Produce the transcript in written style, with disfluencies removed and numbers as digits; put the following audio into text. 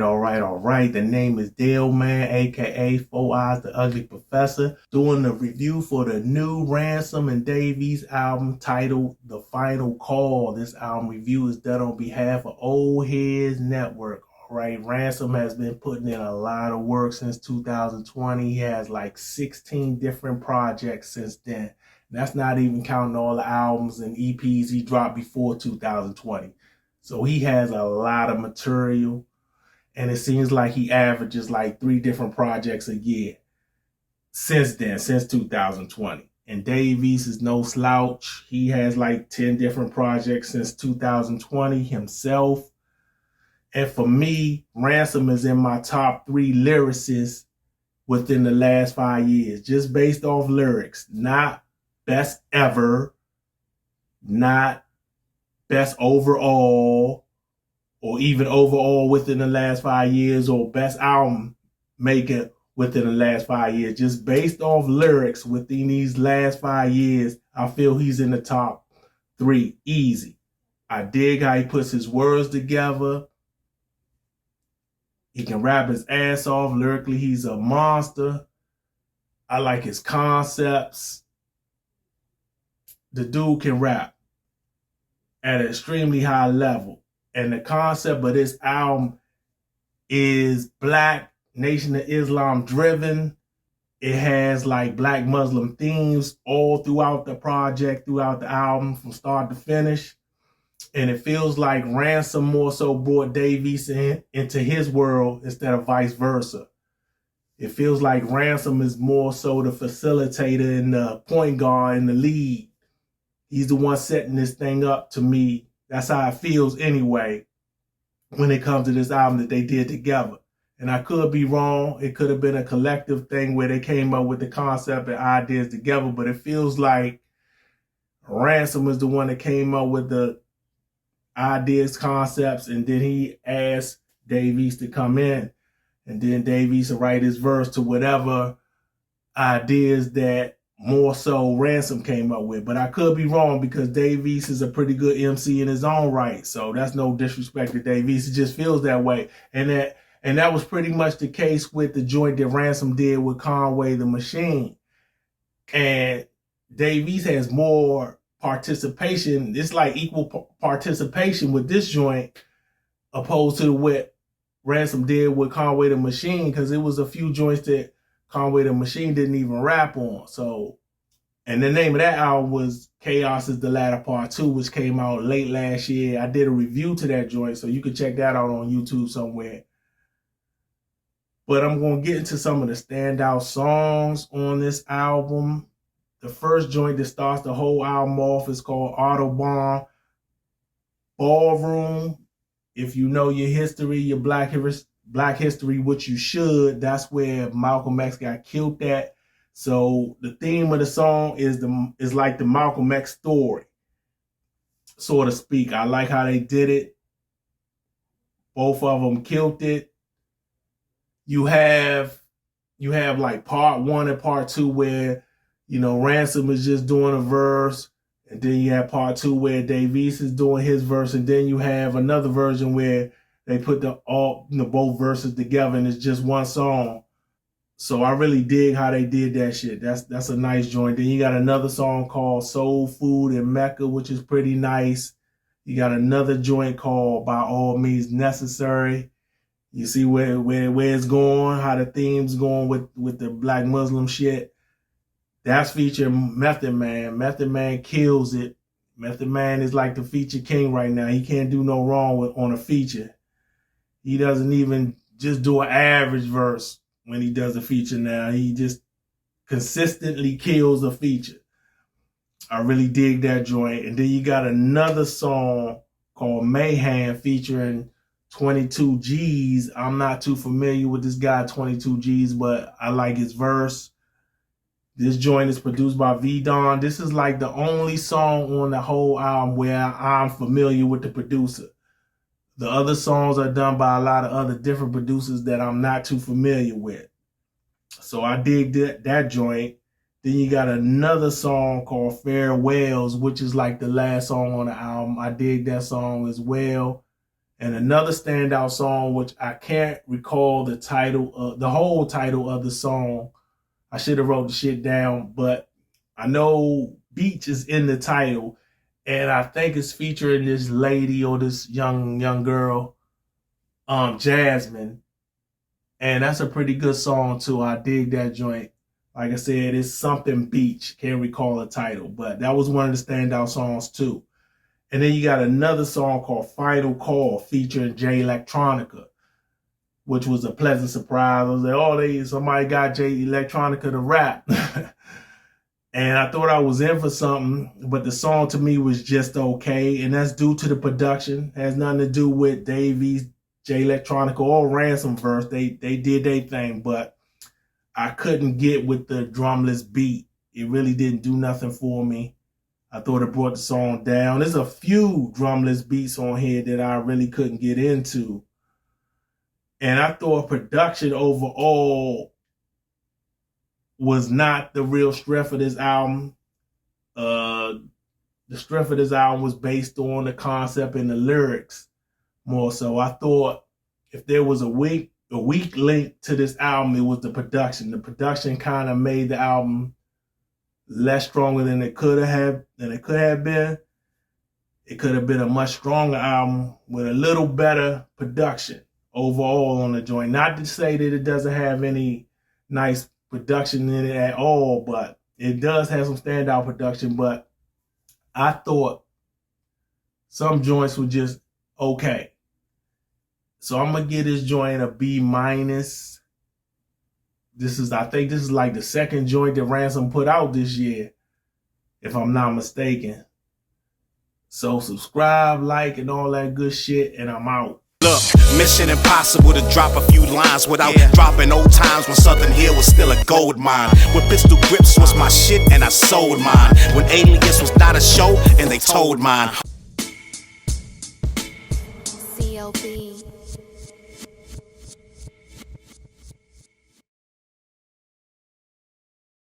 All right. The name is Delman, aka Four Eyes the Ugly Professor, doing the review for the new Ransom and Davies album titled The Final Call. This album review is done on behalf of Old Headz Network. All right, Ransom has been putting in a lot of work since 2020. He has like 16 different projects since then. That's not even counting all the albums and EPs he dropped before 2020. So he has a lot of material. And it seems like he averages like 3 different projects a year since then, since 2020. And Davies is no slouch. He has like 10 different projects since 2020 himself. And for me, Ransom is in my top 3 lyricists within the last 5 years, just based off lyrics, not best ever, not best overall, or even overall within the last 5 years, or best album maker within the last 5 years. Just based off lyrics within these last 5 years, I feel he's in the top 3, easy. I dig how he puts his words together. He can rap his ass off. Lyrically, he's a monster. I like his concepts. The dude can rap at an extremely high level. And the concept of this album is Black Nation of Islam driven. It has like Black Muslim themes all throughout the project, throughout the album, from start to finish. And it feels like Ransom more so brought Davies into his world instead of vice versa. It feels like Ransom is more so the facilitator and the point guard and the lead. He's the one setting this thing up to me. That's how it feels anyway when it comes to this album that they did together. And I could be wrong. It could have been a collective thing where they came up with the concept and ideas together, but it feels like Ransom is the one that came up with the ideas, concepts, and then he asked Davies to come in. And then Davies to write his verse to whatever ideas that more so Ransom came up with. But I could be wrong because Davies is a pretty good MC in his own right. So that's no disrespect to Davies. It just feels that way. And that was pretty much the case with the joint that Ransom did with Conway the Machine. And Davies has more participation. It's like equal participation with this joint opposed to what Ransom did with Conway the Machine, because it was a few joints that Conway the Machine didn't even rap on. So, and the name of that album was Chaos is the Latter Part 2, which came out late last year. I did a review to that joint, so you can check that out on YouTube somewhere. But I'm going to get into some of the standout songs on this album. The first joint that starts the whole album off is called Autobahn Ballroom. If you know your history, your black history, which you should, that's where Malcolm X got killed at. So the theme of the song is like the Malcolm X story, so to speak. I like how they did it. Both of them killed it. You have like part 1 and part 2 where, you know, Ransom is just doing a verse, and then you have part 2 where Davies is doing his verse, and then you have another version where they put both verses together and it's just one song. So I really dig how they did that shit. That's a nice joint. Then you got another song called Soul Food in Mecca, which is pretty nice. You got another joint called By All Means Necessary. You see where it's going, how the theme's going with the Black Muslim shit. That's featuring Method Man. Method Man kills it. Method Man is like the feature king right now. He can't do no wrong on a feature. He doesn't even just do an average verse when he does a feature now. He just consistently kills a feature. I really dig that joint. And then you got another song called Mayhem featuring 22 G's. I'm not too familiar with this guy, 22 G's, but I like his verse. This joint is produced by V-Don. This is like the only song on the whole album where I'm familiar with the producer. The other songs are done by a lot of other different producers that I'm not too familiar with. So I dig that joint. Then you got another song called Farewells, which is like the last song on the album. I dig that song as well. And another standout song, which I can't recall the title, the whole title of the song. I should have wrote the shit down, but I know Beach is in the title, and I think it's featuring this lady or this young girl, Jasmine. And that's a pretty good song too. I dig that joint. Like I said, it's something Beach. Can't recall the title, but that was one of the standout songs too. And then you got another song called Final Call featuring Jay Electronica, which was a pleasant surprise. I was like, oh, somebody got Jay Electronica to rap. And I thought I was in for something, but the song to me was just okay. And that's due to the production. It has nothing to do with Davies, Jay Electronica, or Ransom verse. They did their thing, but I couldn't get with the drumless beat. It really didn't do nothing for me. I thought it brought the song down. There's a few drumless beats on here that I really couldn't get into. And I thought production overall was not the real strength of this album. The strength of this album was based on the concept and the lyrics more so. I thought if there was a weak link to this album, it was the production. The production kind of made the album less stronger than it could have been. It could have been a much stronger album with a little better production overall on the joint. Not to say that it doesn't have any nice production in it at all, but it does have some standout production. But I thought some joints were just okay. So I'm gonna give this joint a B-. I think this is like the second joint that Ransom put out this year, if I'm not mistaken. So subscribe, like, and all that good shit, and I'm out. Look, mission impossible to drop a few lines without dropping old times when Southern Hill was still a gold mine. When pistol grips was my shit and I sold mine. When Alias was not a show and they told mine.